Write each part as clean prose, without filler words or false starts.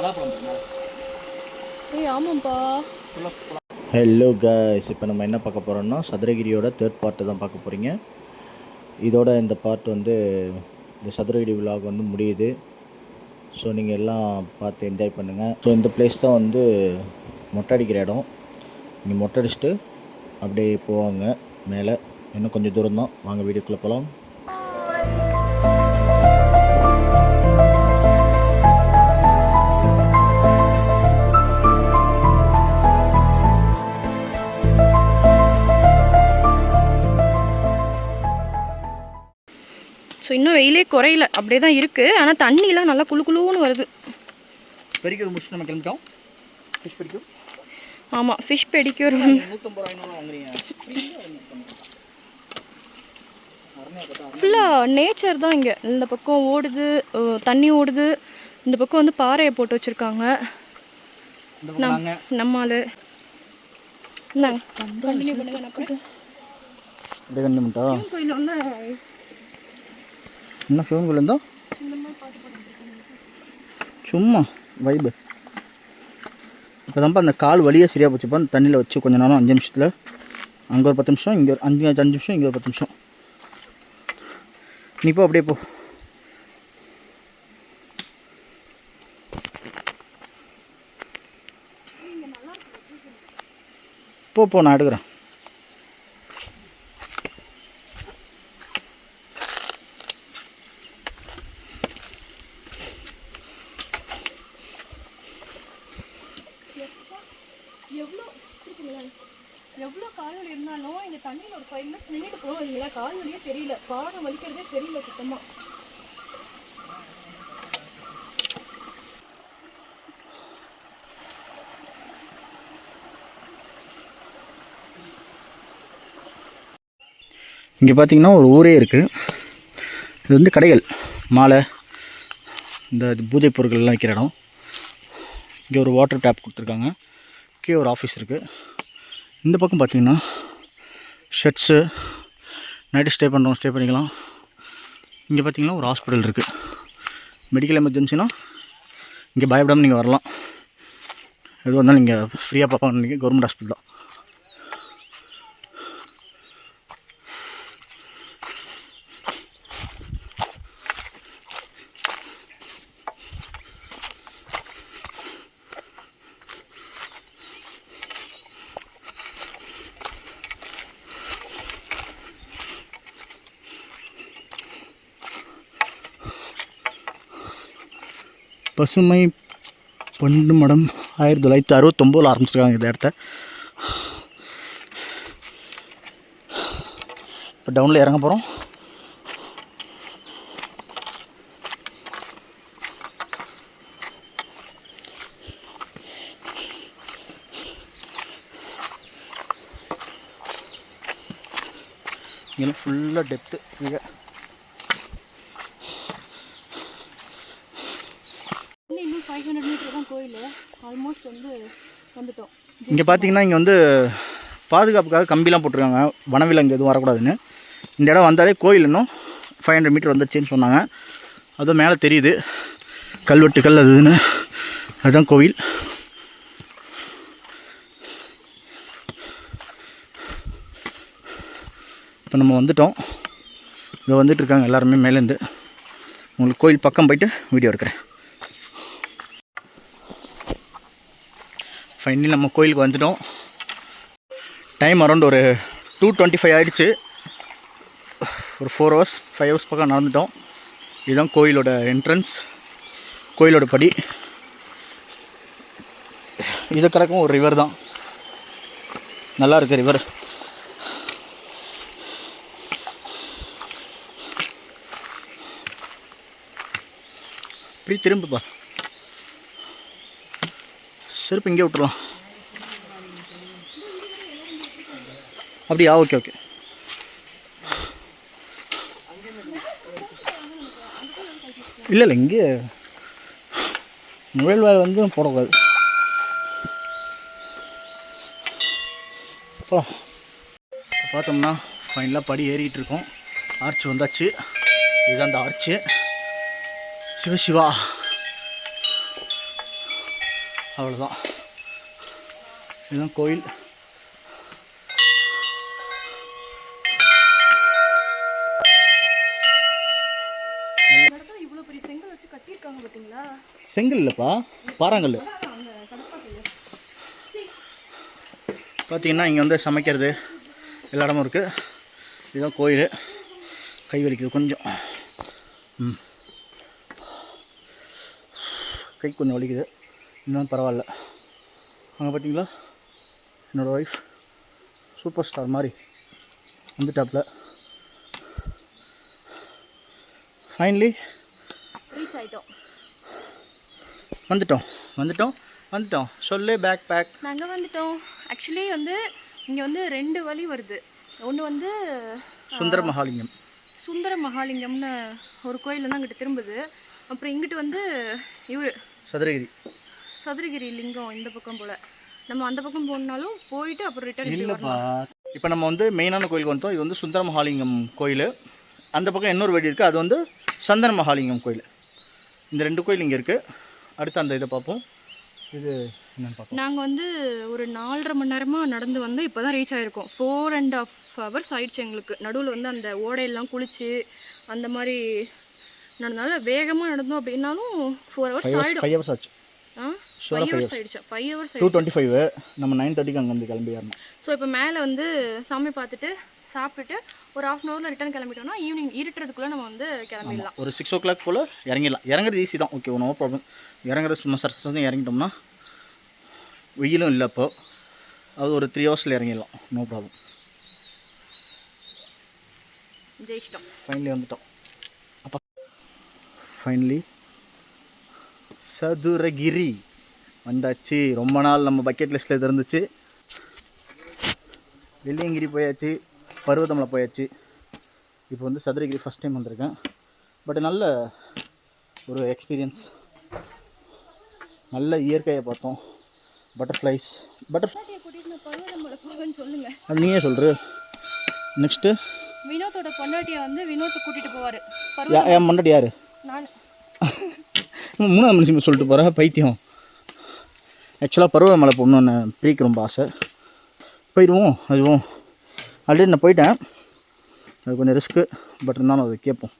Hello guys, இப்போ நம்ம என்ன பார்க்க போகிறோம்னா சதுரகிரியோட தேர்ட் பார்ட்டு தான் பார்க்க போகிறீங்க. இதோட இந்த பார்ட் வந்து இந்த சதுரகிரி விலாக் வந்து முடியுது. ஸோ நீங்கள் எல்லாம் பார்த்து என்ஜாய் பண்ணுங்கள். ஸோ இந்த பிளேஸ் தான் வந்து மொட்டை அடிக்கிற இடம். இங்கே மொட்டை அடிச்சுட்டு அப்படியே போவாங்க மேலே. இன்னும் கொஞ்சம் தூரம் தான். வாங்க வீடியோக்குள்ளே போகலாம். ஸோ இன்னும் வெயிலே குறையில, அப்படியே தான் இருக்குது. ஆனால் தண்ணிலாம் நல்லா குளு குளுன்னு வருது. பெடிக்யூர் முடிச்சு நம்ம கிளம்பிட்டோம். Fish pedicure. ஆமாம், ஃபிஷ் பெடிக்யூர் 150 ரூபா வாங்குறீங்க. ஃபுல்லாக நேச்சர் தான் இங்கே. இந்த பக்கம் ஓடுது, தண்ணி ஓடுது. இந்த பக்கம் வந்து பாறையை போட்டு வச்சுருக்காங்க. நம்மால் இந்தாங்க கண்டினியூ பண்ணுங்க. கோயில் வந்து என்ன சிவன் கோயில் இருந்தால் சும்மா வைபு. இப்போ தான்ப்பா அந்த கால் வழியாக சரியாக போச்சுப்பா. அந்த தண்ணியில் வச்சு கொஞ்சம் நேரம் 5 நிமிஷத்தில் அங்கே ஒரு 10 நிமிஷம், இங்கே ஒரு 5 நிமிஷம், இங்கே ஒரு 10 நிமிஷம். நீ போ, அப்படியே போ நான் எடுக்கிறேன். எவ்வளோ கால் வலி இருந்தாலும் இந்த தண்ணியில் ஒரு 5 மினிட்ஸ் நின்றுட்டு போவீங்களா, கால் வலியே தெரியல, பாடம் வலிக்கிறதே தெரியல சுத்தமாக. இங்கே பார்த்தீங்கன்னா ஒரு ஊரே இருக்குது. இது வந்து கடைகள், மாலை, இந்த பூஜை பொருட்கள்லாம் விற்கிற இடம். இங்கே ஒரு வாட்டர் டேப் கொடுத்துருக்காங்க. கீழே ஒரு ஆஃபீஸ் இருக்குது. இந்த பக்கம் பார்த்தீங்கன்னா ஷர்ட்ஸு, நைட்டு ஸ்டே பண்ணிக்கலாம். இங்கே பார்த்தீங்கன்னா ஒரு ஹாஸ்பிட்டல் இருக்குது. மெடிக்கல் எமர்ஜென்சினா இங்கே பயப்படாமல் நீங்கள் வரலாம். எதுவும் இருந்தாலும் நீங்கள் ஃப்ரீயாக பார்ப்பாங்க. நீங்கள் கவர்மெண்ட் ஹாஸ்பிட்டல் தான். பசுமை பண்டு மடம் 1969 ஆரம்பிச்சிருக்காங்க இந்த இடத்த. இப்போ டவுனில் இறங்க போகிறோம். இங்கெல்லாம் ஃபுல்லாக டெப்த்து. இங்கே இன்னும் 500 மீட்டர் தான் கோயில். ஆல்மோஸ்ட் வந்துட்டோம். இங்கே பார்த்தீங்கன்னா இங்கே வந்து பாதுகாப்புக்காக கம்பிலாம் போட்டிருக்காங்க, வனவிலங்கு எதுவும் வரக்கூடாதுன்னு. இந்த இடம் வந்தாலே கோயில் இன்னும் 500 மீட்டர் வந்துடுச்சுன்னு சொன்னாங்க. அதுவும் மேலே தெரியுது கல்வெட்டுகள் அதுன்னு. அதுதான் கோவில். இப்போ நம்ம வந்துட்டோம். இங்கே வந்துட்டுருக்காங்க எல்லாருமே மேலேருந்து. உங்களுக்கு கோயில் பக்கம் போயிட்டு வீடியோ எடுக்கிறேன். ஃபைனலி நம்ம கோயிலுக்கு வந்துட்டோம். டைம் அரௌண்ட் ஒரு 2:25 ஆகிடுச்சு. ஒரு 4 ஹவர்ஸ் 5 ஹவர்ஸ் பக்கம் நடந்துட்டோம். இதுதான் கோயிலோட என்ட்ரன்ஸ், கோயிலோட படி. இது கிடக்கும் ஒரு ரிவர் தான். நல்லா இருக்குது ரிவர். இப்படி திரும்புப்பா. செருப்பு இங்கே விட்டுருலாம். அப்படியா? ஓகே. இல்லை இங்கே நுழைவு வேலை வந்து போடக்கூடாது. அப்புறம் பார்த்தோம்னா ஃபைனலாக படி ஏறிக்கிட்டு இருக்கோம். ஆர்ச் வந்தாச்சு. இதுதான் அந்த ஆர்ச்சு. சிவசிவா அவ்வளோதான். இதுதான் கோயில். இவ்வளோ பெரிய செங்கல் வச்சு கட்டியிருக்காங்க பார்த்தீங்களா? செங்கல் இல்லைப்பா, பாறாங்கல். பார்த்தீங்கன்னா இங்கே வந்து சமைக்கிறது எல்லா இடமும் இருக்குது. இதுதான் கோயில். கை வலிக்குது கொஞ்சம். கை கொஞ்சம் வலிக்குது, இன்னும் பரவாயில்ல. அங்கே பார்த்தீங்களா என்னோடய ஒய்ஃப் சூப்பர் ஸ்டார் மாதிரி வந்துட்டாப்புல. ஃபைனலி ரீச் ஆகிட்டோம். வந்துட்டோம் சொல்லு. பேக் நாங்கள் வந்துட்டோம். ஆக்சுவலி வந்து இங்கே வந்து 2 வழி வருது. ஒன்று வந்து சுந்தர மகாலிங்கம்னு ஒரு கோயில் தான் அங்கிட்டு திரும்புது. அப்புறம் இங்கிட்டு வந்து இவர் சதுரகிரி லிங்கம் இந்த பக்கம் போல். நம்ம அந்த பக்கம் போனாலும் போயிட்டு அப்புறம் ரிட்டர்ன் இல்லைப்பா. இப்போ நம்ம வந்து மெயினான கோயிலுக்கு வந்தோம். இது வந்து சுந்தர மகாலிங்கம் கோயில். அந்த பக்கம் இன்னொரு வழி இருக்குது, அது வந்து சந்தன மகாலிங்கம் கோயில். இந்த 2 கோயில் இங்கே இருக்குது. அடுத்து அந்த இதை பார்ப்போம். இது என்னென்னு பார்ப்போம். நாங்கள் வந்து ஒரு 4.5 மணி நேரமாக நடந்து வந்து இப்போ தான் ரீச் ஆகிருக்கோம். 4.5 hours ஆயிடுச்சு எங்களுக்கு. நடுவில் வந்து அந்த ஓடையெல்லாம் குளிச்சு அந்த மாதிரி நடந்தால வேகமாக நடந்தோம். அப்படின்னாலும் 4 hours ஆகிடும். 5 hours ஆச்சு. 5 hours ஆயிடுச்சு. 5 hours 2:25. நம்ம 9:30க்கு அங்கேருந்து கிளம்பி வரணும். ஸோ இப்போ மேலே வந்து சாமி பார்த்துட்டு சாப்பிட்டுட்டு ஒரு 1/2 hourல ரிட்டர்ன் கிளம்பிட்டோம்னா ஈவினிங் இருட்டுறதுக்குள்ளே நம்ம வந்து கிளம்பிடலாம். ஒரு 6 o'clock போல் இறங்கிடலாம். இறங்குறது ஈஸி தான். Okay, no problem. இறங்குறது சும்மா சர்சஸ் இறங்கிட்டோம்னா வெயிலும் இல்லை. அப்போ அது ஒரு 3 hours இறங்கிடலாம். No problem. ஜெயிச்சிட்டோம். ஃபைனலி வந்துட்டோம். அப்போ ஃபைனலி சதுரகிரி வந்தாச்சு. ரொம்ப நாள் நம்ம பக்கெட் லிஸ்ட்டில் இது இருந்துச்சு. வெள்ளியங்கிரி போயாச்சு, பருவதமலை போயாச்சு. இப்போ வந்து சதுரகிரி ஃபஸ்ட் டைம் வந்திருக்கேன். பட் நல்ல ஒரு எக்ஸ்பீரியன்ஸ். நல்ல இயற்கையை பார்த்தோம். பட்டர்ஃப்ளைஸ் சொல்லுங்க. அது நீயே சொல்கிற. நெக்ஸ்ட்டு வினோத்தோட பொண்டாட்டியை வந்து வினோத்தை கூட்டிகிட்டு போவார். என் பொண்டாட்டி யார்? நான் 3ஆவது மனுஷன் சொல்லிட்டு போகிற பைத்தியம். ஆக்சுவலாக பருவமலை போகணுன்னு ப்ரீக்கு ரொம்ப ஆசை. போயிடுவோம். அதுவும் ஆல்ரெடி நான் போயிட்டேன். அது கொஞ்சம் ரிஸ்க்கு. பட் இருந்தாலும் அது கேட்போம்.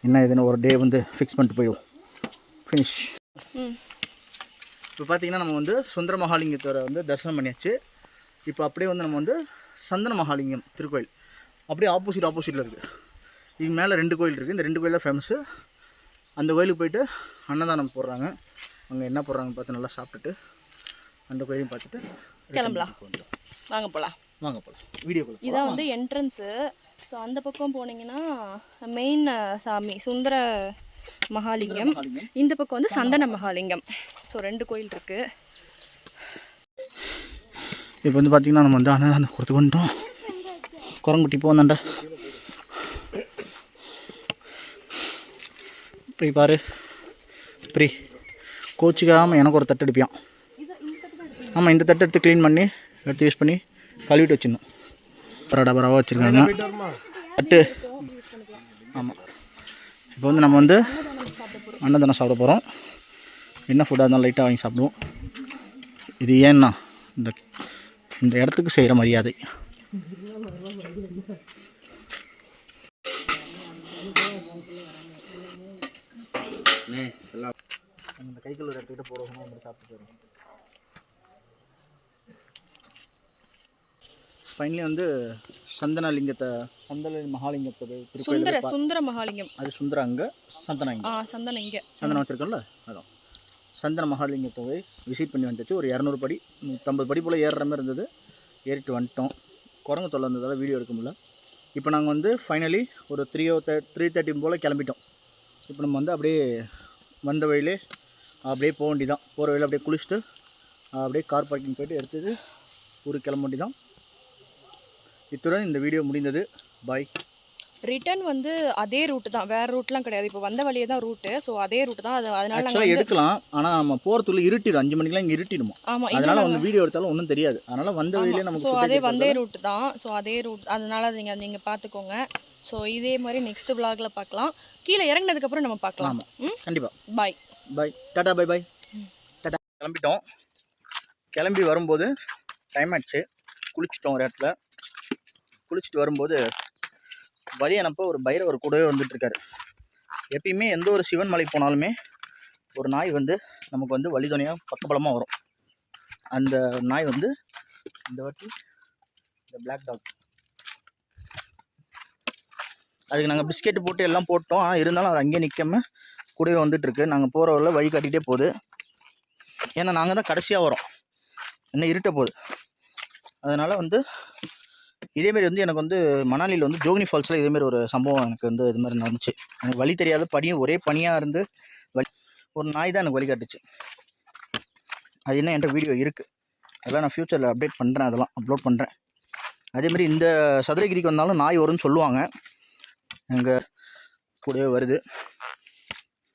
என்ன இதுன்னு ஒரு டே வந்து ஃபிக்ஸ் பண்ணிட்டு போயிடுவோம். ஃபினிஷ். இப்போ பார்த்தீங்கன்னா நம்ம வந்து சுந்தர மகாலிங்கத்தோட வந்து தரிசனம் பண்ணியாச்சு. இப்போ அப்படியே வந்து நம்ம வந்து சந்தன மகாலிங்கம் திருக்கோயில் அப்படியே ஆப்போசிட்டில் இருக்குது. இது மேலே 2 கோயில் இருக்குது. இந்த 2 கோயில் தான் ஃபேமஸ்ஸு. அந்த கோயிலுக்கு போயிட்டு அன்னதானம் போடுறாங்க. அங்கே என்ன போடுறாங்கன்னு பார்த்து நல்லா சாப்பிட்டுட்டு அந்த கோயிலையும் பார்த்துட்டு கிளம்பலாம். வாங்க போகலாம். வீடியோக்குள்ள இதான் வந்து என்ட்ரன்ஸு. ஸோ அந்த பக்கம் போனீங்கன்னா மெயின் சாமி சுந்தர மகாலிங்கம், இந்த பக்கம் வந்து சந்தன மகாலிங்கம். ஸோ 2 கோயில் இருக்குது. இப்போ வந்து பார்த்திங்கன்னா நம்ம வந்து அன்னதானம் கொடுத்து வந்துட்டோம். குரங்குட்டி போந்தாண்டா. இப்படி பாரு, இப்படி கோச்சிக்காமல் எனக்கு ஒரு தட்டு எடுப்பியான். ஆமாம், இந்த தட்டை எடுத்து க்ளீன் பண்ணி எடுத்து யூஸ் பண்ணி கழுவிட்டு வச்சிடணும். பரவாக வச்சுருக்காங்க தட்டு. ஆமாம், இப்போ வந்து நம்ம வந்து அன்னதானம் சாப்பிட போகிறோம். என்ன ஃபுட்டாக இருந்தாலும் லைட்டாக வாங்கி சாப்பிடுவோம். இது ஏன்னா இந்த இடத்துக்கு செய்கிற மரியாதை. அந்த கைக்குள்ள எடுத்துக்கிட்டு போடுவோம். சாப்பிட்டு போகிறோம். ஃபைனலி வந்து சந்தன மகாலிங்கத்தோட சுந்தர மகாலிங்கம். அது சுந்தர அங்கே சந்தனம் இங்கே. சந்தனம் இங்கே சந்தனம் வச்சுருக்கோம்ல, அதான் சந்தன மகாலிங்கத்தை விசிட் பண்ணி வந்துச்சு. ஒரு 200 படி 150 படி போல் ஏறுற மாதிரி இருந்தது. ஏறிட்டு வந்துட்டோம். குரங்கு தொல்லை இருந்ததால் வீடியோ எடுக்க முடியல. இப்போ நாங்கள் வந்து ஃபைனலி ஒரு 3:30 போல் கிளம்பிட்டோம். இப்போ நம்ம வந்து அப்படியே வந்த வழியிலே அப்படியே போக வேண்டியதான். போகிற வழியில் அப்படியே குளிச்சுட்டு அப்படியே கார் பார்க்கிங் போய்ட்டு எடுத்துட்டு ஊருக்கு கிளம்ப வேண்டியதான். இத்துடன் இந்த வீடியோ முடிந்தது. பாய். ரிட்டர்ன் வந்து அதே ரூட்டு தான், வேறு ரூட்லாம் கிடையாது. இப்போ வந்த வழியே தான் ரூட்டு. ஸோ அதே ரூட்டு தான். அதனால நாங்கள் எடுக்கலாம். ஆனால் நம்ம போகிறதுக்குள்ள இருட்டிடும். 5 மணிக்கெலாம் இங்கே இருட்டிடுமா. ஆமாம், அதனால் வந்து வீடியோ எடுத்தாலும் ஒன்றும் தெரியாது. அதனால் வந்த வழியிலே நமக்கு ஸோ வந்தே ரூட்டு தான். ஸோ அதே ரூட், அதனால் நீங்கள் பார்த்துக்கோங்க. ஸோ இதே மாதிரி நெக்ஸ்ட் vlogல பார்க்கலாம். கீழே இறங்கினதுக்கப்புறம் நம்ம பார்க்கலாம். கண்டிப்பாக. பாய். டாடா. பை. டாடா. கிளம்பிட்டோம். கிளம்பி வரும்போது டைம் ஆயிடுச்சு. குளிச்சிட்டோம் ஒரு இடத்துல. குளிச்சுட்டு வரும்போது வழி அனுப்ப ஒரு பைரவர் கூடவே வந்துட்டுருக்காரு. எப்பயுமே எந்த ஒரு சிவன் மலைக்கு போனாலுமே ஒரு நாய் வந்து நமக்கு வந்து வழிதுணையாக பக்கபலமாக வரும். அந்த நாய் வந்து இந்த வாட்டி இந்த பிளாக் டாக். அதுக்கு நாங்கள் பிஸ்கெட்டு போட்டு எல்லாம் போட்டோம். ஆனால் இருந்தாலும் அது அங்கேயே நிற்காம கூடவே வந்துட்டுருக்கு. நாங்கள் போகிற வரல வழி காட்டிகிட்டே போகுது. ஏன்னா நாங்கள் தான் கடைசியாக வரோம், இன்னும் இருட்ட போகுது. அதனால் வந்து இதேமாரி வந்து எனக்கு வந்து மணாலியில் வந்து ஜோகினி ஃபால்ஸில் இதேமாரி ஒரு சம்பவம் எனக்கு வந்து இது மாதிரி நடந்துச்சு. எனக்கு வழி தெரியாத பனியும் ஒரே பனியாக இருந்து ஒரு நாய் தான் எனக்கு வழி காட்டுச்சு. அது என்ன என்கிட்ட வீடியோ இருக்குது, அதெல்லாம் நான் ஃப்யூச்சரில் அப்டேட் பண்ணுறேன், அதெல்லாம் அப்லோட் பண்ணுறேன். அதேமாதிரி இந்த சதுரகிரிக்கு வந்தாலும் நாய் வரும்னு சொல்லுவாங்க. எங்கள் கூடவே வருது.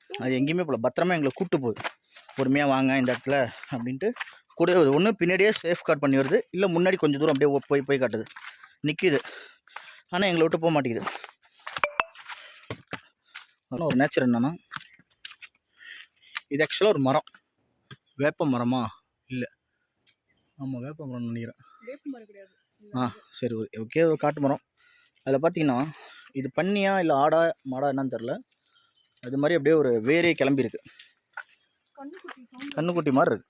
அது எங்கேயுமே போல பத்திரமா எங்களை கூப்பிட்டு போகுது. பொறுமையாக வாங்க இந்த இடத்துல அப்படின்ட்டு கூடவே வருது. ஒன்று பின்னாடியே சேஃப் கார்ட் பண்ணி வருது, இல்லை முன்னாடி கொஞ்சம் தூரம் அப்படியே போய் காட்டுது, நிற்கிது. ஆனால் எங்களை விட்டு போக மாட்டேங்குது. ஆனால் ஒரு நேச்சர் என்னென்னா, இது ஆக்சுவலாக ஒரு மரம். வேப்ப மரமா? இல்லை, ஆமாம் வேப்ப மரம்னு நினைக்கிறேன். சரி ஓகே, ஒரு காட்டு மரம். அதில் பார்த்தீங்கன்னா இது பண்ணியா இல்லை ஆடா மாடா என்னன்னு தெரில, அது மாதிரி அப்படியே ஒரு வேரே கிளம்பியிருக்கு. கண்ணுக்குட்டி மாதிரி இருக்கு.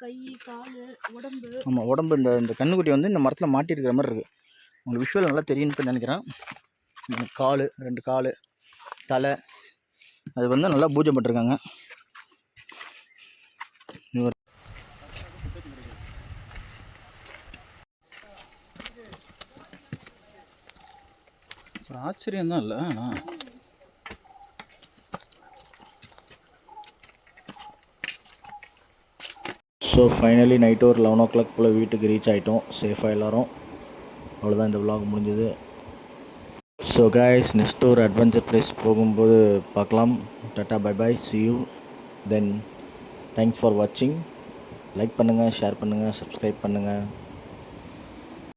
கை கால் உடம்பு. ஆமாம், உடம்பு இந்த கண்ணுக்குட்டி வந்து இந்த மரத்தில் மாட்டியிருக்கிற மாதிரி இருக்குது. உங்களுக்கு விஷுவல் நல்லா தெரியும்னு நினைக்கிறேன். கால், 2 கால், தலை, அது வந்து நல்லா பூஜை பண்ணிருக்காங்க. ஒரு ஆச்சரியம் தான் இல்லை. ஆனால் ஸோ ஃபைனலி நைட்டு ஒரு 11 o'clock போல் வீட்டுக்கு ரீச் ஆகிட்டோம் சேஃபாக எல்லோரும். அவ்வளோதான், இந்த vlog முடிஞ்சது. ஸோ கைஸ், நெக்ஸ்ட்டு ஒரு அட்வென்ச்சர் ப்ளேஸ் போகும்போது பார்க்கலாம். டாட்டா bye bye, see you then. Thanks for வாட்சிங். லைக் பண்ணுங்கள், ஷேர் பண்ணுங்கள், சப்ஸ்கிரைப் பண்ணுங்கள்.